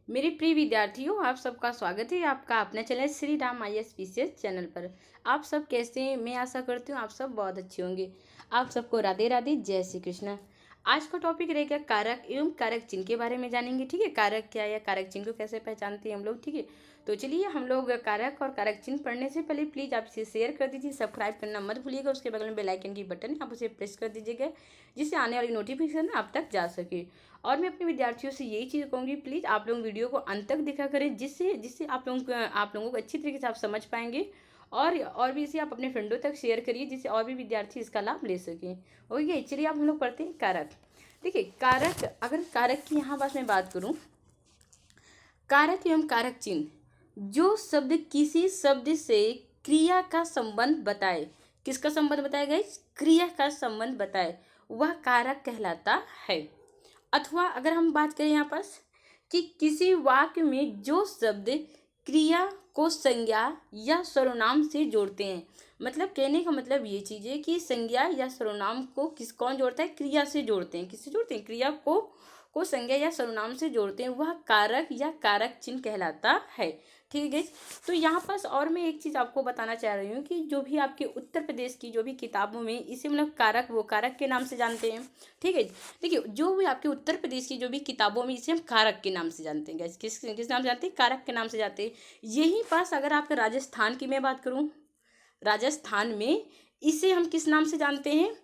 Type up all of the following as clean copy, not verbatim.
मेरे प्रिय विद्यार्थियों, आप सबका स्वागत है आपका अपने channel Shri Ram IAS channel पर। आप सब कैसे हैं? मैं आशा करती हूँ आप सब बहुत अच्छे होंगे। आप सबको राधे राधे, जय श्री कृष्ण। आज का टॉपिक रहेगा कारक एवं कारक चिन्ह के बारे में जानेंगे। ठीक है, कारक क्या है या कारक चिन्ह को कैसे पहचानते हैं हम लोग। ठीक है, तो चलिए हम लोग कारक और कारक चिन्ह पढ़ने से पहले प्लीज़ आप इसे शेयर कर दीजिए, सब्सक्राइब करना मत भूलिएगा। उसके बगल में बेल आइकन की बटन आप उसे प्रेस कर दीजिएगा, जिससे आने वाली नोटिफिकेशन आप तक जा सके। और मैं अपने विद्यार्थियों से यही चीज़ कहूँगी, प्लीज़ आप लोग वीडियो को अंत तक देखा करें, जिससे जिससे आप लोगों को अच्छी तरीके से आप समझ पाएंगे। और भी इसे आप अपने फ्रेंडों तक शेयर करिए, जिससे और भी विद्यार्थी इसका लाभ ले सकें। ओके, चलिए आप हम लोग पढ़ते हैं कारक। देखिए कारक, अगर कारक की यहाँ पास मैं बात करूँ, कारक एवं कारक चिन्ह जो शब्द किसी शब्द से क्रिया का संबंध बताए, किसका संबंध बताएगा? क्रिया का संबंध बताए, वह कारक कहलाता है। अथवा अगर हम बात करें यहाँ पर कि किसी वाक्य में जो शब्द क्रिया को संज्ञा या सर्वनाम से जोड़ते हैं, मतलब कहने का मतलब ये चीज़ है कि संज्ञा या सर्वनाम को कौन जोड़ता है? क्रिया से जोड़ते हैं। किससे जोड़ते हैं? क्रिया को संज्ञा या सर्वनाम से जोड़ते हैं, वह कारक या कारक चिन्ह कहलाता है। ठीक है, तो यहाँ पास और मैं एक चीज़ आपको बताना चाह रही हूँ कि जो भी आपके उत्तर प्रदेश की जो भी किताबों में इसे मतलब कारक, वो कारक के नाम से जानते हैं। ठीक है, देखिए जो भी आपके उत्तर प्रदेश की जो भी किताबों में इसे हम कारक के नाम से जानते हैं। किस किस नाम से जानते हैं? कारक के नाम से जानते हैं। यहीं पास अगर आपका राजस्थान की मैं बात करूँ, राजस्थान में इसे हम किस नाम से जानते हैं?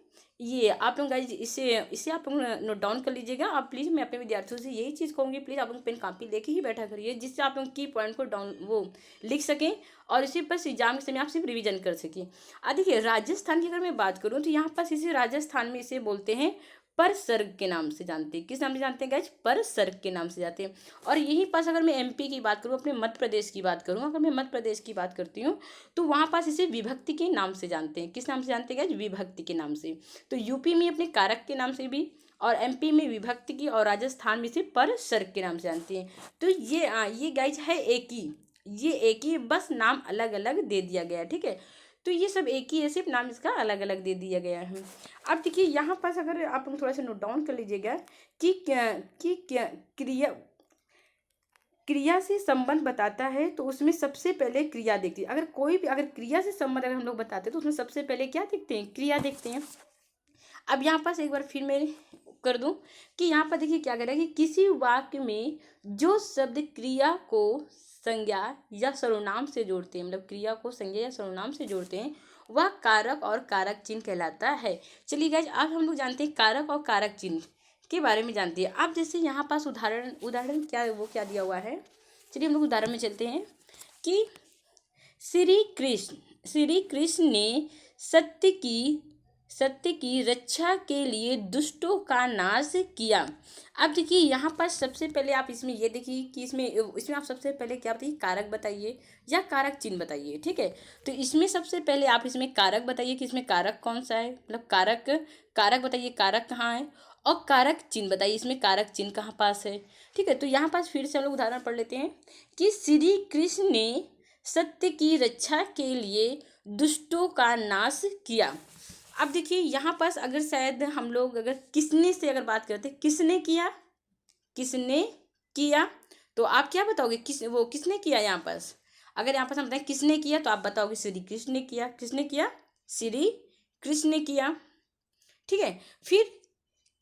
ये आप लोग गाइज इसे इसे आप लोग नोट डाउन कर लीजिएगा। आप प्लीज़, मैं अपने विद्यार्थियों से यही चीज़ कहूँगी, प्लीज़ आप लोग पेन कॉपी लेके ही बैठा करिए, जिससे आप लोग की पॉइंट को डाउन वो लिख सकें और इसी बस एग्जाम के समय आप सिर्फ रिवीजन कर सकें। देखिए राजस्थान की अगर मैं बात करूँ तो यहाँ पास इसे राजस्थान में इसे बोलते हैं पर सर्ग के नाम से जानते हैं। किस नाम से जानते हैं गाइज? पर सर्ग के नाम से जानते हैं। और यहीं पास अगर मैं MP की बात करूँ, अपने मध्य प्रदेश की बात करूँ, अगर मैं मध्य प्रदेश की बात करती हूँ तो वहाँ पास इसे विभक्ति के नाम से जानते हैं। किस नाम से जानते हैं गाइज? विभक्ति के नाम से। तो यूपी में अपने कारक के नाम से भी, और MP में विभक्ति की, और राजस्थान में इसे पर सर्ग के नाम से जानते हैं। तो ये गाइज है एक ही, बस नाम अलग अलग दे दिया गया है। ठीक है, तो ये सब एक ही है, सिर्फ नाम इसका अलग अलग दे दिया गया है। अब देखिए यहाँ पास अगर आप थोड़ा सा नोट डाउन कर लीजिएगा कि क्या क्रिया से संबंध बताता है, तो उसमें सबसे पहले क्रिया देखती है। अगर क्रिया से संबंध अगर हम लोग बताते हैं तो उसमें सबसे पहले क्या देखते हैं? क्रिया देखते हैं। अब यहाँ पास एक बार फिर मैं कर दूं कि यहाँ पर देखिए क्या करेगा कि किसी वाक्य में जो शब्द क्रिया को संज्ञा या सर्वनाम से जोड़ते हैं, मतलब क्रिया को संज्ञा या सर्वनाम से जोड़ते हैं, वह कारक और कारक चिन्ह कहलाता है। चलिए गाइज, अब हम लोग जानते हैं कारक और कारक चिन्ह के बारे में जानते हैं। अब जैसे यहाँ पास उदाहरण क्या दिया हुआ है। चलिए हम लोग उदाहरण में चलते हैं कि श्री कृष्ण ने सत्य की रक्षा के लिए दुष्टों का नाश किया। अब देखिए यहाँ पर सबसे पहले आप इसमें ये देखिए कि इसमें आप सबसे पहले क्या बताइए? कारक बताइए या कारक चिन्ह बताइए। ठीक है, तो इसमें सबसे पहले आप इसमें कारक बताइए कि इसमें कारक कौन सा है, मतलब कारक बताइए, कारक कहाँ है, और कारक चिन्ह बताइए, इसमें कारक चिन्ह कहाँ पास है। ठीक है, तो यहाँ पास फिर से हम लोग उदाहरण पढ़ लेते हैं कि श्री कृष्ण ने सत्य की रक्षा के लिए दुष्टों का नाश किया। अब देखिए यहाँ पास अगर शायद हम लोग अगर किसने से अगर बात करते, किसने किया, तो आप क्या बताओगे? किसने किया? यहाँ पास अगर यहाँ पास हम बताएं किसने किया, तो आप बताओगे श्री कृष्ण ने किया। किसने किया? श्री कृष्ण ने किया। ठीक है, फिर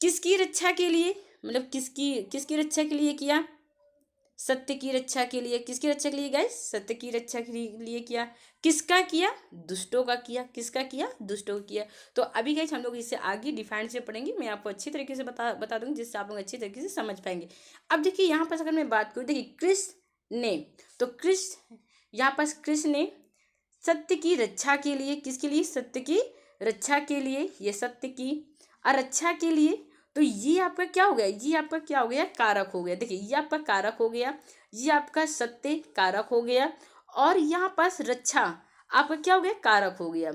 किसकी रक्षा के लिए, मतलब किसकी रक्षा के लिए किया? सत्य की रक्षा के लिए। किसकी रक्षा के लिए गाइस? सत्य की रक्षा के लिए किया। किसका किया? दुष्टों का किया। किसका किया? दुष्टों का किया। तो अभी गाइस हम लोग इससे आगे डिफाइन से पढ़ेंगे, मैं आपको अच्छी तरीके से बता दूंगी, जिससे आप लोग अच्छी तरीके से समझ पाएंगे। अब देखिए यहाँ पास अगर मैं बात करूँ, देखिए कृष्ण ने, तो यहाँ पास कृष्ण ने सत्य की रक्षा के लिए, किसके लिए? सत्य की रक्षा के लिए, ये सत्य की रक्षा के लिए, तो ये आपका क्या हो गया? ये आपका क्या हो गया? कारक हो गया। देखिए ये आपका कारक हो गया, ये आपका सत्य कारक हो गया, और यहाँ पास रक्षा आपका क्या हो गया? कारक हो गया।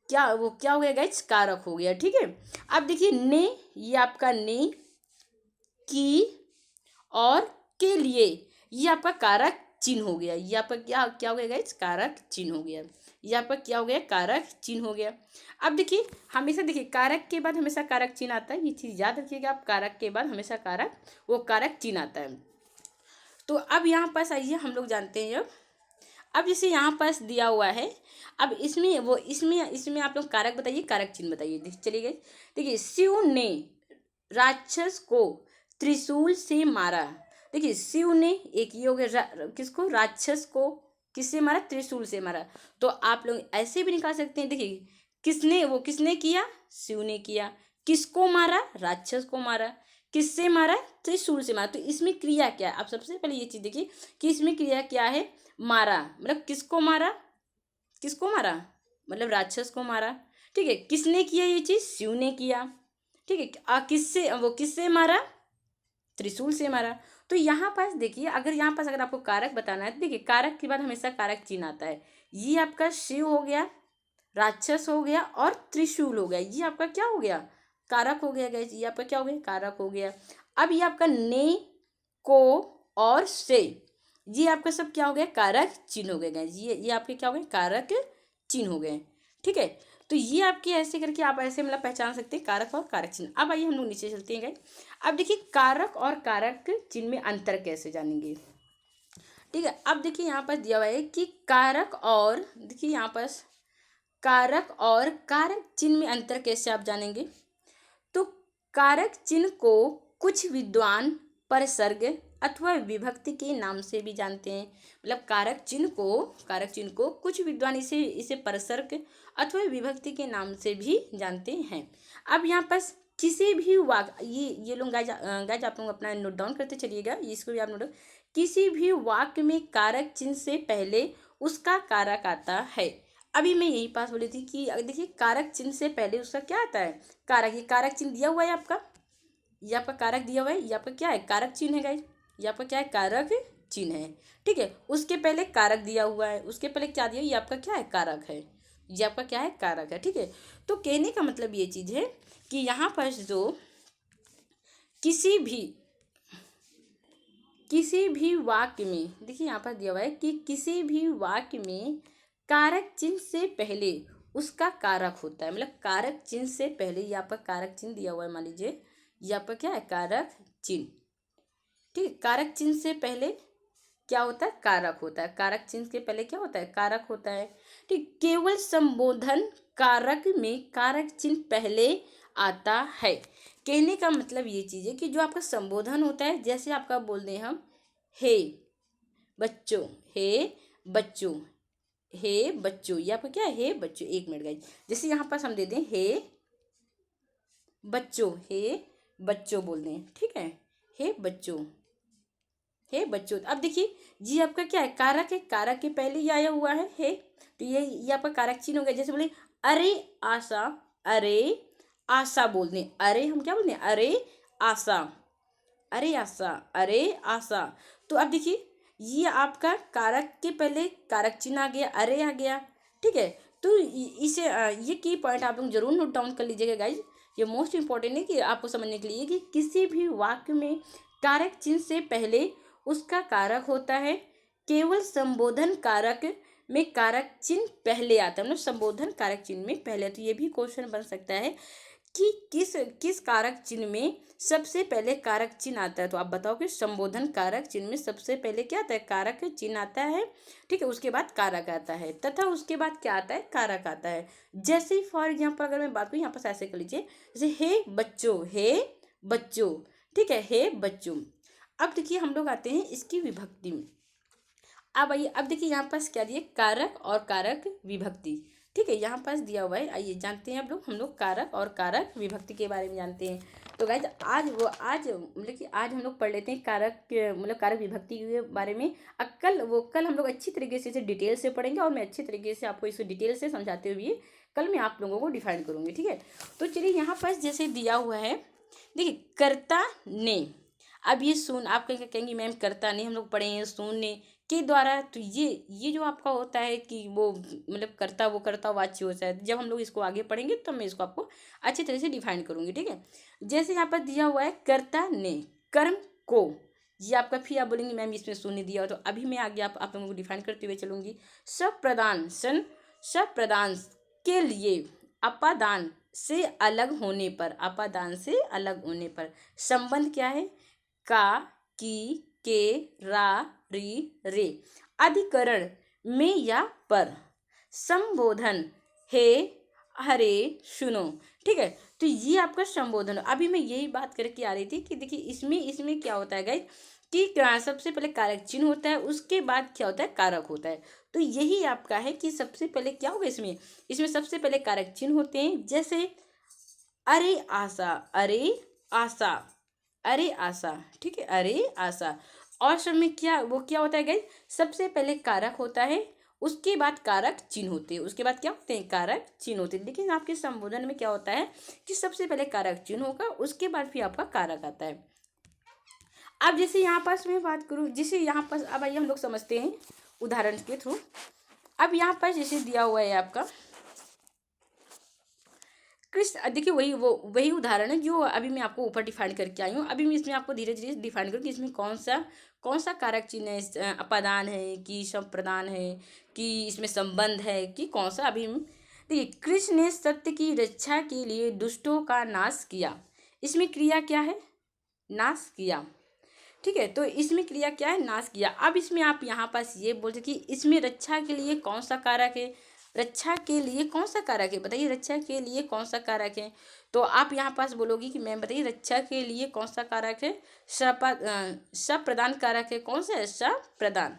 क्या हो गया गाइस? कारक हो गया। ठीक है, अब देखिए ने, ये आपका ने, की और के लिए, ये आपका कारक चिन्ह हो गया। ये आपका क्या हो गया गाइस? कारक चिन्ह हो गया। ये आपका क्या हो गया? कारक चिन्ह हो गया। अब देखिए हमेशा देखिए कारक के बाद हमेशा कारक चिन्ह आता है, ये चीज़ याद रखिएगा आप। कारक के बाद हमेशा कारक चिन्ह आता है। तो अब यहाँ पास आइए हम लोग जानते हैं अब जैसे यहाँ पास दिया हुआ है, अब इसमें आप लोग कारक बताइए, कारक चिन्ह बताइए। चलिए गए, देखिए शिव ने राक्षस को त्रिशूल से मारा। देखिए शिव ने, एक ये हो गया किसको, राक्षस को किससे मारा, त्रिशूल से मारा। तो आप लोग ऐसे भी निकाल सकते हैं, देखिए किसने किया, शिव ने किया। किसको मारा, राक्षस को मारा। किससे मारा, त्रिशूल से मारा। तो इसमें क्रिया क्या है, आप सबसे पहले ये चीज देखिए कि इसमें क्रिया क्या है, मारा मतलब किसको मारा, मतलब राक्षस को मारा। ठीक है, किसने किया ये चीज, शिव ने किया। ठीक है, किससे मारा, त्रिशूल से मारा। तो यहाँ पास देखिए, अगर आपको कारक बताना है तो देखिए कारक के बाद हमेशा कारक चिन्ह आता है। ये आपका शिव हो गया, राक्षस हो गया और त्रिशूल हो गया। ये आपका क्या हो गया, कारक हो गया गाइस। ये आपका क्या हो गया, कारक हो गया। अब ये आपका ने, को और से, ये आपका सब क्या हो गया, कारक चिन्ह हो गए गाइस। ये आपके क्या हो गए, कारक चिन्ह हो गए। ठीक है, तो ये आपके ऐसे करके आप ऐसे मतलब पहचान सकते हैं कारक और कारक चिन्ह। अब आइए हम लोग नीचे चलते हैं गाइस। अब देखिए कारक और कारक चिन्ह में अंतर कैसे जानेंगे। ठीक है, अब देखिए यहाँ पर दिया हुआ है कि कारक और, देखिए यहाँ पर कारक और कारक चिन्ह में अंतर कैसे आप जानेंगे। तो कारक चिन्ह को कुछ विद्वान परसर्ग अथवा विभक्ति के नाम से भी जानते हैं। मतलब कारक चिन्ह को कुछ विद्वान इसे परसर्ग अथवा विभक्ति के नाम से भी जानते हैं। अब यहाँ पर किसी भी वाक्य, ये लोग गाइज आप लोग अपना नोट डाउन करते चलिएगा, इसको भी आप नोट, किसी भी वाक्य में कारक चिन्ह से पहले उसका कारक आता है। अभी मैं यही पास बोली थी कि देखिए कारक चिन्ह से पहले उसका क्या आता है, कारक। ये कारक चिन्ह दिया हुआ है आपका, ये आपका कारक दिया हुआ है, ये आपका क्या है, कारक चिन्ह है गाइस। ये आपका क्या है, कारक चिन्ह है। ठीक है, उसके पहले कारक दिया हुआ है, उसके पहले क्या दिया, ये आपका क्या है, कारक है। ये आपका क्या है, कारक है। ठीक है, तो कहने का मतलब ये चीज है कि यहाँ पर जो किसी भी वाक्य में, देखिए यहाँ पर दिया हुआ है कि किसी भी वाक्य में कारक चिन्ह से पहले उसका कारक होता है। मतलब कारक चिन्ह से पहले, यहाँ पर कारक चिन्ह दिया हुआ है, मान लीजिए यहाँ पर क्या है, कारक चिन्ह। ठीक है, कारक चिन्ह से पहले क्या होता है, कारक होता है। कारक चिन्ह के पहले क्या होता है, कारक होता है। ठीक, केवल संबोधन कारक में कारक चिन्ह पहले आता है। कहने का मतलब ये चीज है कि जो आपका संबोधन होता है, जैसे आपका बोल दें हम हे बच्चों, हे बच्चों, हे बच्चों, ये आपका क्या है, हे बच्चों। एक मिनट गाइस, जैसे यहाँ पर हम दे दें हे बच्चों, हे बच्चों बोल दें। ठीक है, हे बच्चों, हे बच्चों। अब देखिए जी आपका क्या है, कारक है, कारक के पहले ही आया हुआ है हे, तो ये आपका कारक चिन्ह हो गया। जैसे बोले अरे आशा, अरे आशा बोल दें, अरे हम क्या बोलते हैं, अरे आशा, अरे आशा, अरे आशा। तो अब देखिए ये आपका कारक के पहले कारक चिन्ह आ गया, अरे आ गया। ठीक है, तो इसे ये की पॉइंट आप लोग जरूर नोट डाउन कर लीजिएगा गाइज। ये मोस्ट इंपॉर्टेंट है कि आपको समझने के लिए कि किसी भी वाक्य में कारक चिन्ह से पहले उसका कारक होता है। केवल संबोधन कारक में कारक चिन्ह पहले आता है, मतलब संबोधन कारक चिन्ह में पहले। तो ये भी क्वेश्चन बन सकता है कि किस कारक चिन्ह में सबसे पहले कारक चिन्ह आता है। तो आप बताओ कि संबोधन कारक चिन्ह में सबसे पहले क्या आता है, कारक चिन्ह आता है। ठीक है, उसके बाद कारक आता है, तथा उसके बाद क्या आता है, कारक आता है। जैसे फॉर एग्जाम्पल अगर मैं बात करूँ, यहाँ पर ऐसे कर लीजिए, जैसे हे बच्चों, हे बच्चों। ठीक है, हे बच्चों। अब देखिए हम लोग आते हैं इसकी विभक्ति में। अब आइए, अब देखिए यहाँ पास क्या दिए, कारक और कारक विभक्ति। ठीक है, यहाँ पास दिया हुआ है, आइए जानते हैं हम लोग कारक और कारक विभक्ति के बारे में जानते हैं। तो गाइज आज मतलब कि आज हम लोग पढ़ लेते हैं कारक विभक्ति के बारे में। कल हम लोग अच्छी तरीके से इसे डिटेल से पढ़ेंगे, और मैं अच्छी तरीके से आपको इसे डिटेल से समझाते हुए कल मैं आप लोगों को डिफाइन करूँगी। ठीक है, तो चलिए यहाँ पास जैसे दिया हुआ है, देखिए कर्ता ने। अब ये सुन, आप कहेंगे मैम कर्ता नहीं हम लोग पढ़े हैं, सुनने के द्वारा। तो ये जो आपका होता है कि वो मतलब कर्ता, वो कर्ता वाच्य होता है। जब हम लोग इसको आगे पढ़ेंगे तब मैं इसको आपको अच्छी तरह से डिफाइन करूंगी। ठीक है, जैसे यहाँ पर दिया हुआ है कर्ता ने कर्म को, ये आपका फिर आप बोलेंगे मैम इसमें शून्य दिया हो, तो अभी मैं आगे आप लोगों को डिफाइन करते हुए चलूंगी। सप्रदान के लिए अपादान से अलग होने पर, अपादान से अलग होने पर संबंध क्या है, का, की, के, रा, री, रे। अधिकरण में या पर। संबोधन हे, हरे, सुनो। ठीक है, तो ये आपका संबोधन। अभी मैं यही बात करके आ रही थी कि देखिए इसमें क्या होता है गाइस कि सबसे पहले कारक चिन्ह होता है, उसके बाद क्या होता है, कारक होता है। तो यही आपका है कि सबसे पहले क्या होगा इसमें सबसे पहले कारक चिन्ह होते हैं। जैसे अरे आशा, अरे आशा, अरे आशा। ठीक है, अरे आशा। और सब में क्या होता है गाइस, सबसे पहले कारक होता है, उसके बाद कारक चिन्ह होते हैं, उसके बाद क्या होते हैं, कारक चिन्ह होते हैं। लेकिन आपके संबोधन में क्या होता है कि सबसे पहले कारक चिन्ह होगा, उसके बाद फिर आपका कारक आता है। अब जैसे यहाँ पास मैं बात करूँ, जैसे यहाँ पास अब आइए हम लोग समझते हैं उदाहरण के थ्रू। अब यहाँ पास जैसे दिया हुआ है आपका कृष्ण, देखिए वही उदाहरण है जो अभी मैं आपको ऊपर डिफाइन करके आई हूँ। अभी मैं इसमें आपको धीरे धीरे डिफाइन करूँ कि इसमें कौन सा कारक चिन्ह है, अपादान है कि संप्रदान है कि इसमें संबंध है कि कौन सा। अभी देखिए, कृष्ण ने सत्य की रक्षा के लिए दुष्टों का नाश किया। इसमें क्रिया क्या है, नाश किया। ठीक है, तो इसमें क्रिया क्या है, नाश किया। अब इसमें आप यहाँ पास ये बोलते कि इसमें रक्षा के लिए कौन सा कारक है, रक्षा के लिए कौन सा कारक है, बताइए रक्षा के लिए कौन सा कारक है। तो आप यहाँ पास बोलोगी कि मैम बताइए रक्षा के लिए कौन सा कारक है, सप्रदान कारक है। कौन सा है, सप्रदान।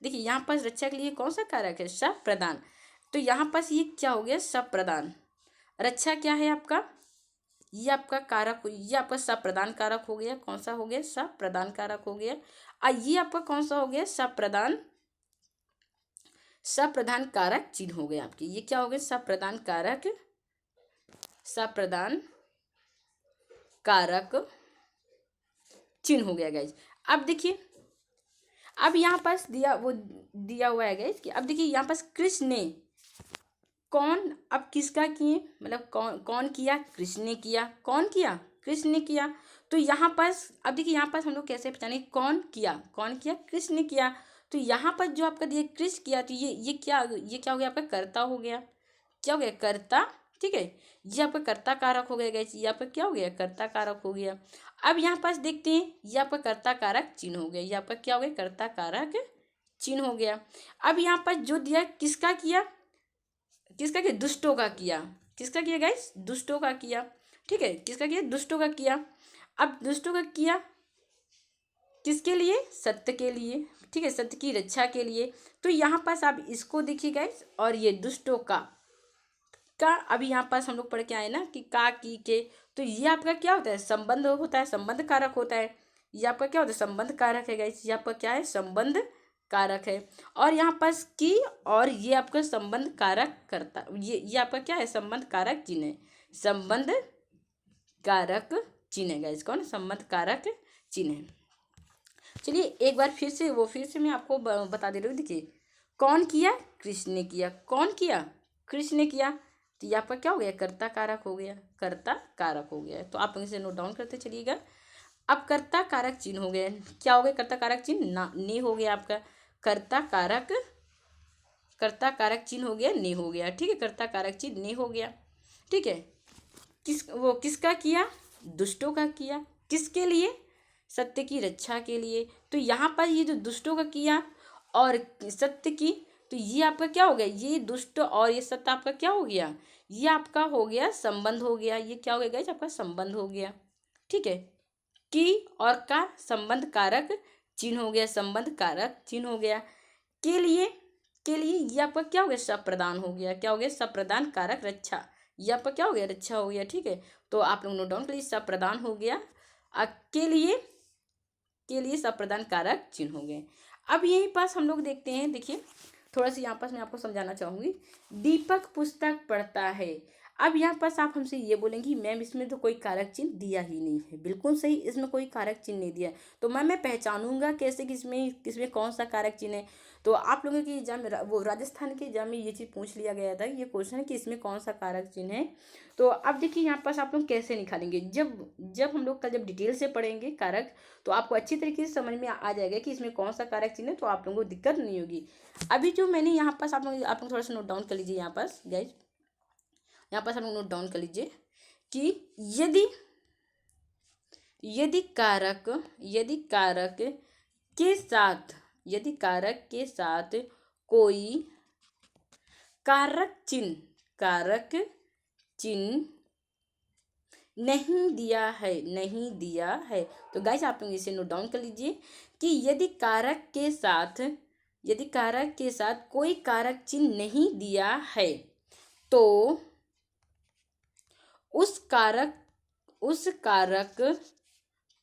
देखिए यहाँ पास रक्षा के लिए कौन सा कारक है, सप्रदान। तो यहाँ पास ये क्या हो गया, सप्रदान। रक्षा क्या है आपका, ये आपका कारक, ये आपका सप्रदान कारक हो गया। कौन सा हो गया, सप्रदान कारक हो गया। ये आपका कौन सा हो गया, सप्रदान कारक चिन्ह हो गया आपके। ये क्या हो गया, सप्रदान कारक चिन्ह हो गया गाइज। अब देखिए, अब यहाँ पास दिया हुआ है गाइज कि अब देखिए यहाँ पास कृष्ण ने कौन, अब किसका किए, मतलब कौन किया, कृष्ण ने किया। कौन किया, कृष्ण ने किया। तो यहाँ पास अब देखिए यहाँ पास हम लोग कैसे पहचाने, कौन किया, कृष्ण ने किया। तो यहाँ पर जो आपका दिया कृष्ण किया, तो ये क्या हो गया, आपका कर्ता हो गया। क्या हो गया, कर्ता। ठीक है, ये आपका कर्ता कारक हो गया गाइस, ये आपका क्या हो गया, कर्ता कारक हो गया। अब यहाँ पास देखते हैं, ये आपका कर्ता कारक चिन्ह हो गया। ये आपका क्या हो गया, कर्ता कारक चिन्ह हो गया। अब यहाँ पर जो दिया किसका किया, दुष्टों का किया। किसका किया गाइस, दुष्टों का किया। ठीक है, किसका किया, दुष्टों का किया। अब दुष्टों का किया किसके लिए, सत्य के लिए। ठीक है, सत्य की रक्षा के लिए। तो यहाँ पास आप इसको देखिए गाइस, और ये दुष्टों का अभी यहाँ पास हम लोग पढ़ के आए ना कि का की के। तो ये आपका क्या होता है, संबंध होता है, संबंध कारक होता है। ये आपका क्या होता है, संबंध कारक है गाइस। ये आपका क्या है, संबंध कारक है। और यहाँ पास की, और ये आपका संबंध कारक करता, ये आपका क्या है, संबंध कारक चिन्ह है। संबंध कारक चिन्ह है गाइस, कौन, संबंध कारक चिन्ह है। चलिए एक बार फिर से मैं आपको बता दे रही हूँ। देखिए, कौन किया, कृष्ण ने किया। कौन किया, कृष्ण ने किया। तो ये आपका क्या हो गया, कर्ता कारक हो गया, कर्ता कारक हो गया। तो आप इसे नोट डाउन करते चलिएगा। अब कर्ता कारक चिन्ह हो गया, क्या हो गया, कर्ता कारक चिन्ह ना ने हो गया आपका, कर्ता कारक चिन्ह हो गया, ने हो गया। ठीक है, कर्ता कारक चिन्ह ने हो गया। ठीक है, किसका किया, दुष्टों का किया। किसके लिए, सत्य की रक्षा के लिए। तो यहाँ पर ये जो दुष्टों का किया और सत्य की, तो ये आपका क्या हो गया, ये दुष्ट और ये सत्य आपका क्या हो गया, ये आपका हो गया संबंध हो गया। ये क्या हो गया गाइस, आपका संबंध हो गया। ठीक है, की और का संबंध कारक चिन्ह हो गया, संबंध कारक चिन्ह हो गया। के लिए ये आपका क्या हो गया, सप्रदान हो गया। क्या हो गया, सप्रदान कारक रक्षा। ये आपका क्या हो गया, रक्षा हो गया। ठीक है, तो आप लोग नोट डाउन कर लीजिए, सप्रदान हो गया। के लिए सप्रदान कारक चिन्ह हो गए। अब यहीं पास हम लोग देखते हैं, देखिए थोड़ा सा यहाँ पास मैं आपको समझाना चाहूँगी। दीपक पुस्तक पढ़ता है। अब यहाँ पास आप हमसे ये बोलेंगी मैम इसमें तो कोई कारक चिन्ह दिया ही नहीं है। बिल्कुल सही, इसमें कोई कारक चिन्ह नहीं दिया है। तो मैं पहचानूंगा कैसे किसमें कौन सा कारक चिन्ह है। तो आप लोगों की एग्जाम में वो राजस्थान के एग्जाम में ये चीज़ पूछ लिया गया था, ये क्वेश्चन है कि इसमें कौन सा कारक चिन्ह है। तो अब देखिए यहाँ पास आप लोग कैसे निकालेंगे, जब हम लोग कल जब डिटेल से पढ़ेंगे कारक, तो आपको अच्छी तरीके से समझ में आ जाएगा कि इसमें कौन सा कारक चिन्ह है। तो आप लोगों को दिक्कत नहीं होगी। अभी जो मैंने यहाँ पास आप लोग थोड़ा सा नोट डाउन कर लीजिए। यहाँ पास गाइज, यहाँ पास आप लोग नोट डाउन कर लीजिए कि यदि कारक के साथ, यदि कारक के साथ कोई कारक चिन्ह नहीं दिया है। तो गाइस आप लोग इसे नोट डाउन कर लीजिए कि यदि कारक के साथ कोई कारक चिन्ह नहीं दिया है तो उस कारक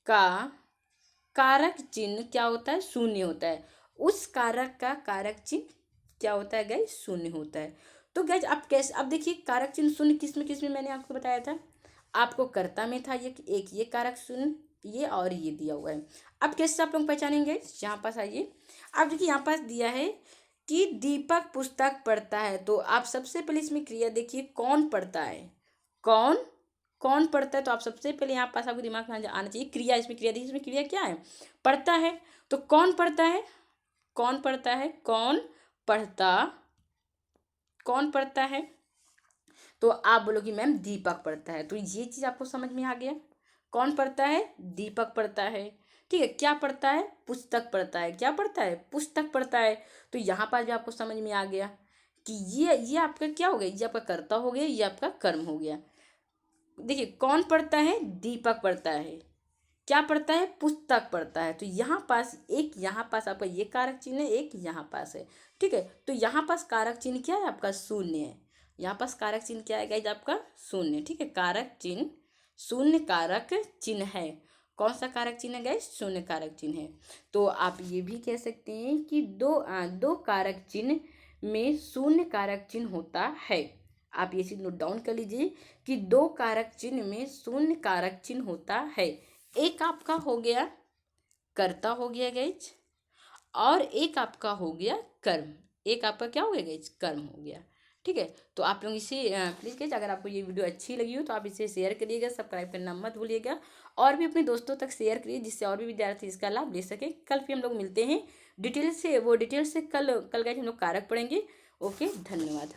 का कारक चिन्ह क्या होता है? शून्य होता है। उस कारक का कारक चिन्ह क्या होता है गाइस? शून्य होता है। तो गाइस आप कैसे, अब देखिए कारक चिन्ह शून्य किसमें मैंने आपको बताया था, आपको कर्ता में था ये कारक शून्य, ये और ये दिया हुआ है। अब कैसे आप लोग पहचानेंगे? यहाँ पास आइए, आप देखिए यहाँ पास दिया है कि दीपक पुस्तक पढ़ता है। तो आप सबसे पहले इसमें क्रिया देखिए, कौन पढ़ता है, कौन पढ़ता है। तो आप सबसे पहले यहाँ पास आपको दिमाग में आना चाहिए क्रिया। इसमें क्रिया देखिए, इसमें क्रिया क्या है? पढ़ता है। तो कौन पढ़ता है? कौन पढ़ता है? तो आप बोलोगे मैम दीपक पढ़ता है। तो ये चीज़ आपको समझ में आ गया, कौन पढ़ता है? दीपक पढ़ता है। ठीक है, क्या पढ़ता है? पुस्तक पढ़ता है। क्या पढ़ता है? पुस्तक पढ़ता है। तो यहाँ पर भी आपको समझ में आ गया कि ये आपका क्या हो गया, ये आपका कर्ता हो गया, ये आपका कर्म हो गया। देखिए कौन पढ़ता है? दीपक पढ़ता है। क्या पढ़ता है? पुस्तक पढ़ता है। तो यहाँ पास आपका ये कारक चिन्ह है, एक यहाँ पास है। ठीक है, तो यहाँ पास कारक चिन्ह क्या है? आपका शून्य है। यहाँ पास कारक चिन्ह क्या है गाइस? आपका शून्य। ठीक है, कारक चिन्ह शून्य कारक चिन्ह है। कौन सा कारक चिन्ह है गाइस? शून्य कारक चिन्ह है। तो आप ये भी कह सकते हैं कि दो कारक चिन्ह में शून्य कारक चिन्ह होता है। आप ये चीज नोट डाउन कर लीजिए कि दो कारक चिन्ह में शून्य कारक चिन्ह होता है। एक आपका हो गया कर्ता हो गया गाइस, और एक आपका हो गया कर्म। एक आपका क्या हो गया गाइस? कर्म हो गया। ठीक है, तो आप लोग इसे प्लीज़ गाइस, अगर आपको ये वीडियो अच्छी लगी हो तो आप इसे शेयर करिएगा, सब्सक्राइब करना मत भूलिएगा, और भी अपने दोस्तों तक शेयर करिए जिससे और भी विद्यार्थी इसका लाभ ले सके। कल फिर हम लोग मिलते हैं डिटेल से कल गाइस हम लोग कारक पढ़ेंगे। ओके, धन्यवाद।